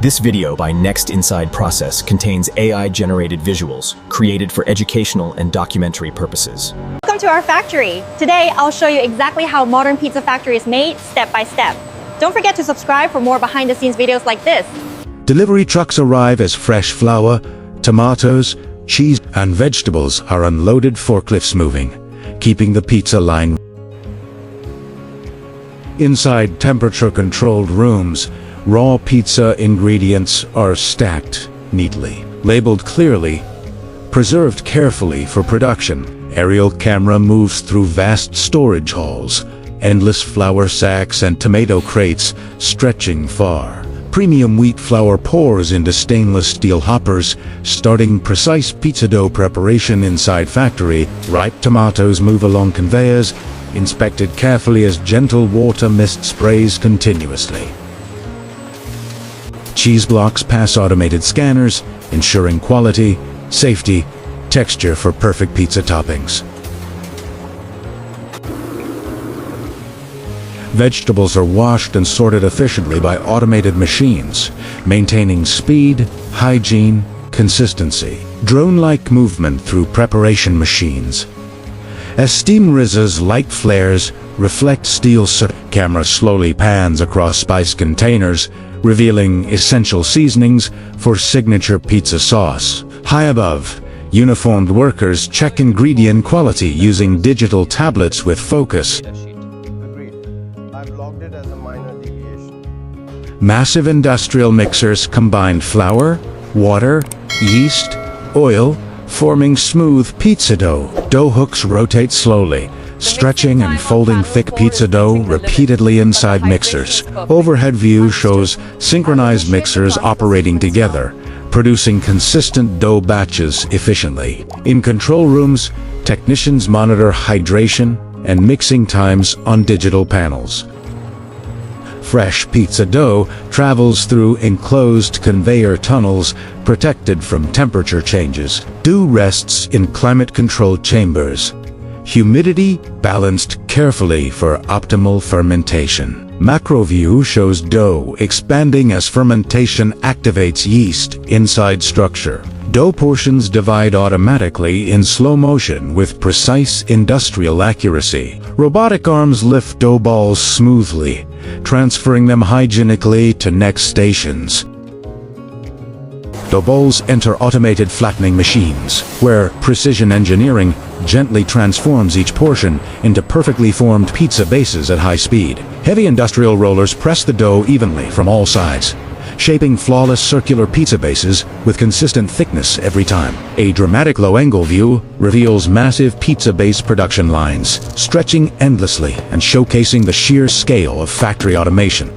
This video by Next Inside Process contains AI-generated visuals created for educational and documentary purposes. Welcome to our factory. Today, I'll show you exactly how modern pizza factory is made step by step. Don't forget to subscribe for more behind-the-scenes videos like this. Delivery trucks arrive as fresh flour, tomatoes, cheese, and vegetables are unloaded, forklifts moving, keeping the pizza line. Inside temperature-controlled rooms, raw pizza ingredients are stacked neatly, labeled clearly, preserved carefully for production. Aerial camera moves through vast storage halls, endless flour sacks and tomato crates stretching far. Premium wheat flour pours into stainless steel hoppers, starting precise pizza dough preparation inside factory. Ripe tomatoes move along conveyors, inspected carefully as gentle water mist sprays continuously. Cheese blocks pass automated scanners, ensuring quality, safety, texture for perfect pizza toppings. Vegetables are washed and sorted efficiently by automated machines, maintaining speed, hygiene, consistency. Drone-like movement through preparation machines. As steam rises, light flares reflect steel surface. Camera slowly pans across spice containers, revealing essential seasonings for signature pizza sauce. High above, uniformed workers check ingredient quality using digital tablets with focus. Agreed. I've logged it as a minor deviation. Massive industrial mixers combine flour, water, yeast, oil, forming smooth pizza dough. Dough hooks rotate slowly, stretching and folding thick pizza dough repeatedly inside mixers. Overhead view shows synchronized mixers operating together, producing consistent dough batches efficiently. In control rooms, technicians monitor hydration and mixing times on digital panels. Fresh pizza dough travels through enclosed conveyor tunnels protected from temperature changes. Dough rests in climate-controlled chambers. Humidity balanced carefully for optimal fermentation. Macro view shows dough expanding as fermentation activates yeast inside structure. Dough portions divide automatically in slow motion with precise industrial accuracy. Robotic arms lift dough balls smoothly, transferring them hygienically to next stations. Dough balls enter automated flattening machines, where precision engineering gently transforms each portion into perfectly formed pizza bases at high speed. Heavy industrial rollers press the dough evenly from all sides, shaping flawless circular pizza bases with consistent thickness every time. A dramatic low-angle view reveals massive pizza base production lines, stretching endlessly and showcasing the sheer scale of factory automation.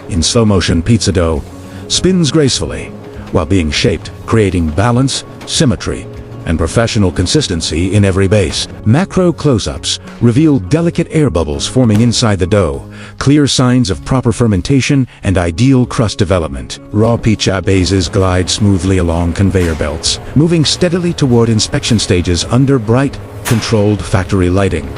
In slow motion, pizza dough spins gracefully while being shaped, creating balance, symmetry, and professional consistency in every base. Macro close-ups reveal delicate air bubbles forming inside the dough, clear signs of proper fermentation and ideal crust development. Raw pizza bases glide smoothly along conveyor belts, moving steadily toward inspection stages under bright, controlled factory lighting.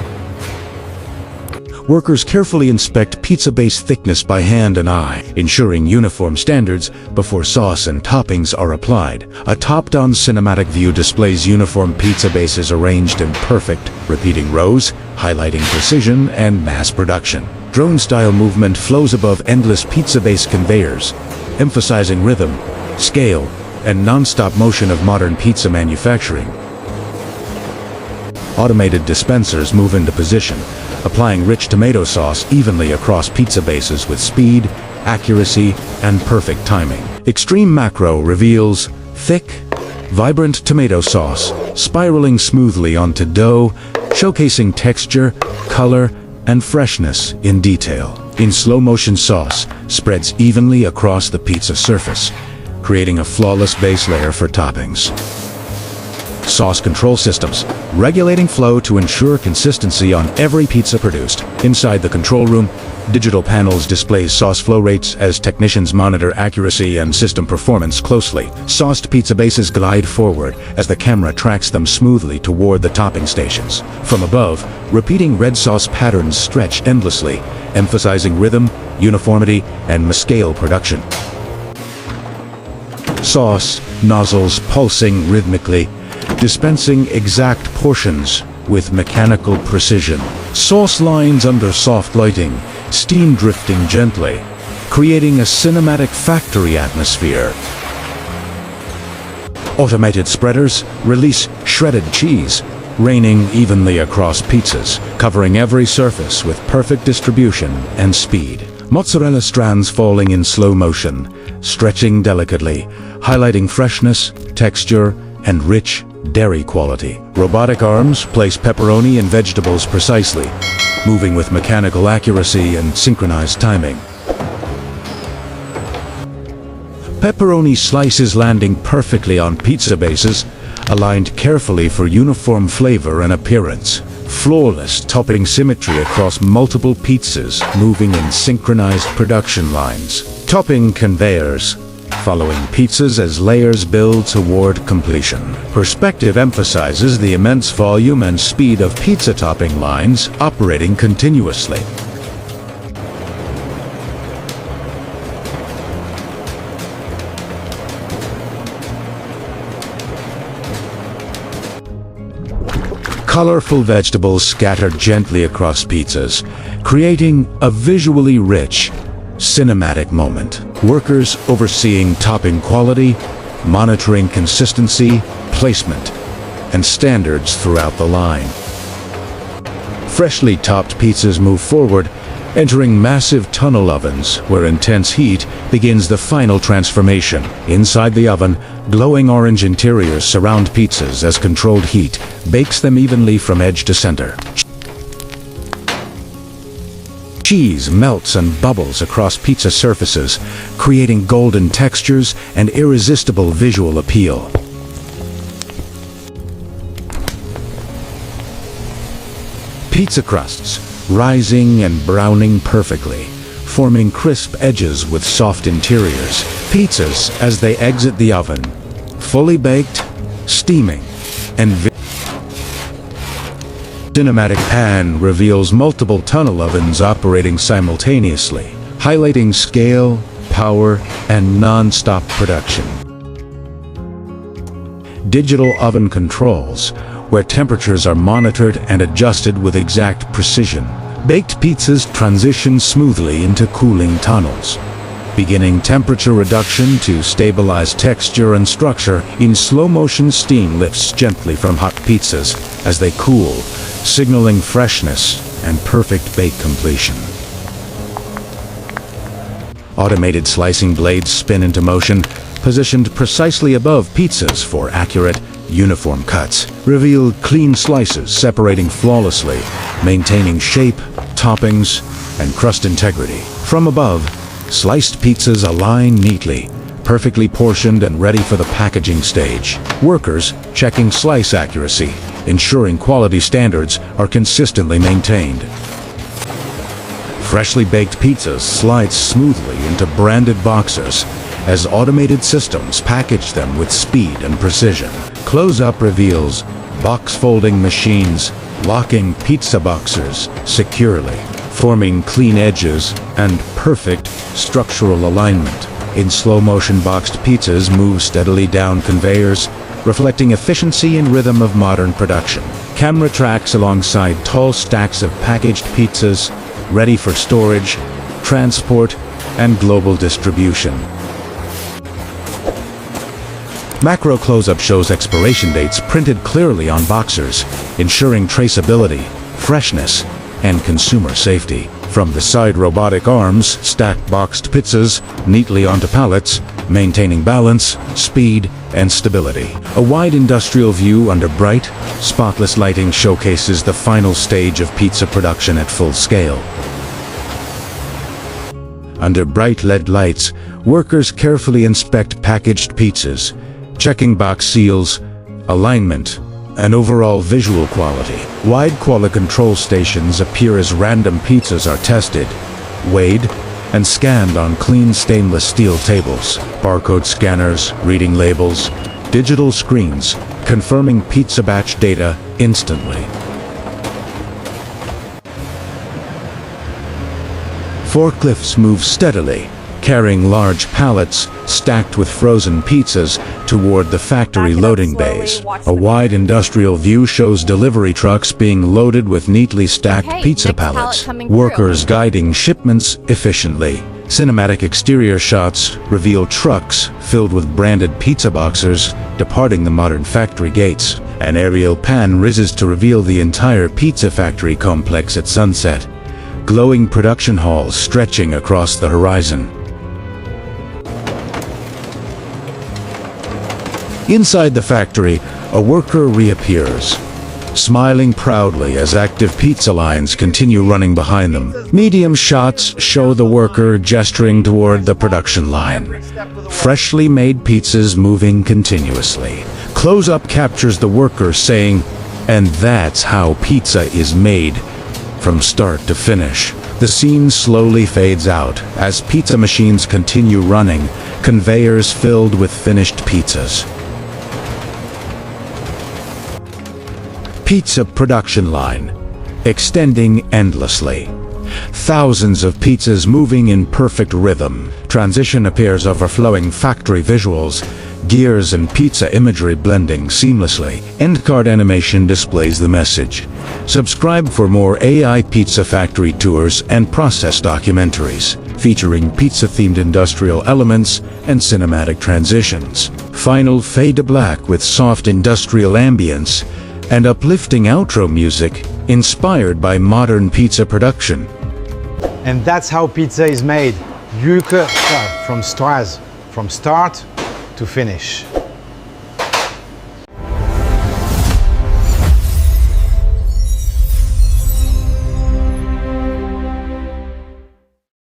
Workers carefully inspect pizza base thickness by hand and eye, ensuring uniform standards before sauce and toppings are applied. A top-down cinematic view displays uniform pizza bases arranged in perfect, repeating rows, highlighting precision and mass production. Drone-style movement flows above endless pizza base conveyors, emphasizing rhythm, scale, and non-stop motion of modern pizza manufacturing. Automated dispensers move into position, applying rich tomato sauce evenly across pizza bases with speed, accuracy, and perfect timing. Extreme macro reveals thick, vibrant tomato sauce spiraling smoothly onto dough, showcasing texture, color, and freshness in detail. In slow motion, sauce spreads evenly across the pizza surface, creating a flawless base layer for toppings. Sauce control systems, regulating flow to ensure consistency on every pizza produced. Inside the control room, digital panels display sauce flow rates as technicians monitor accuracy and system performance closely. Sauced pizza bases glide forward as the camera tracks them smoothly toward the topping stations. From above, repeating red sauce patterns stretch endlessly, emphasizing rhythm, uniformity, and scale production. sauce nozzles pulsing rhythmically, dispensing exact portions with mechanical precision. Sauce lines under soft lighting, steam drifting gently, creating a cinematic factory atmosphere. Automated spreaders release shredded cheese, raining evenly across pizzas, covering every surface with perfect distribution and speed. Mozzarella strands falling in slow motion, stretching delicately, highlighting freshness, texture, and rich dairy quality. Robotic arms place pepperoni and vegetables precisely, moving with mechanical accuracy and synchronized timing. Pepperoni slices landing perfectly on pizza bases, aligned carefully for uniform flavor and appearance. Flawless topping symmetry across multiple pizzas, moving in synchronized production lines. Topping conveyors, following pizzas as layers build toward completion. Perspective emphasizes the immense volume and speed of pizza topping lines operating continuously. Colorful vegetables scattered gently across pizzas, creating a visually rich, cinematic moment. Workers overseeing topping quality, monitoring consistency, placement, and standards throughout the line. Freshly topped pizzas move forward, entering massive tunnel ovens where intense heat begins the final transformation. Inside the oven, glowing orange interiors surround pizzas as controlled heat bakes them evenly from edge to center. Cheese melts and bubbles across pizza surfaces, creating golden textures and irresistible visual appeal. Pizza crusts rising and browning perfectly, forming crisp edges with soft interiors. Pizzas as they exit the oven, fully baked, steaming, and cinematic pan reveals multiple tunnel ovens operating simultaneously, highlighting scale, power, and non-stop production. Digital oven controls, where temperatures are monitored and adjusted with exact precision. Baked pizzas transition smoothly into cooling tunnels, beginning temperature reduction to stabilize texture and structure. In slow motion, steam lifts gently from hot pizzas as they cool, signaling freshness and perfect bake completion. Automated slicing blades spin into motion, positioned precisely above pizzas for accurate, uniform cuts. Reveal clean slices separating flawlessly, maintaining shape, toppings, and crust integrity. From above, sliced pizzas align neatly, perfectly portioned and ready for the packaging stage. Workers checking slice accuracy, ensuring quality standards are consistently maintained. Freshly baked pizzas slide smoothly into branded boxes as automated systems package them with speed and precision. Close-up reveals box folding machines locking pizza boxes securely, forming clean edges and perfect structural alignment. In slow-motion, boxed pizzas move steadily down conveyors, reflecting efficiency and rhythm of modern production. Camera tracks alongside tall stacks of packaged pizzas, ready for storage, transport, and global distribution. Macro close-up shows expiration dates printed clearly on boxers, ensuring traceability, freshness, and consumer safety. From the side, robotic arms stack boxed pizzas neatly onto pallets, maintaining balance, speed, and stability. A wide industrial view under bright, spotless lighting showcases the final stage of pizza production at full scale. Under bright LED lights, workers carefully inspect packaged pizzas, checking box seals, alignment, and overall visual quality. Wide quality control stations appear as random pizzas are tested, weighed, and scanned on clean stainless steel tables. Barcode scanners, reading labels, digital screens, confirming pizza batch data instantly. Forklifts move steadily, carrying large pallets stacked with frozen pizzas toward the factory Back it up loading slowly, bays. watch A the wide industrial view shows delivery trucks being loaded with neatly stacked Okay, pizza next pallet pallets, coming through. workers guiding shipments efficiently. Cinematic exterior shots reveal trucks filled with branded pizza boxers departing the modern factory gates. An aerial pan rises to reveal the entire pizza factory complex at sunset, glowing production halls stretching across the horizon. Inside the factory, a worker reappears, smiling proudly as active pizza lines continue running behind them. Medium shots show the worker gesturing toward the production line, freshly made pizzas moving continuously. Close-up captures the worker saying, "And that's how pizza is made," from start to finish. The scene slowly fades out as pizza machines continue running, conveyors filled with finished pizzas. Pizza production line, extending endlessly. Thousands of pizzas moving in perfect rhythm. Transition appears overflowing factory visuals, gears and pizza imagery blending seamlessly. End card animation displays the message. Subscribe for more AI pizza factory tours and process documentaries, featuring pizza-themed industrial elements and cinematic transitions. Final fade to black with soft industrial ambience and uplifting outro music inspired by modern pizza production. And that's how pizza is made. From start to finish.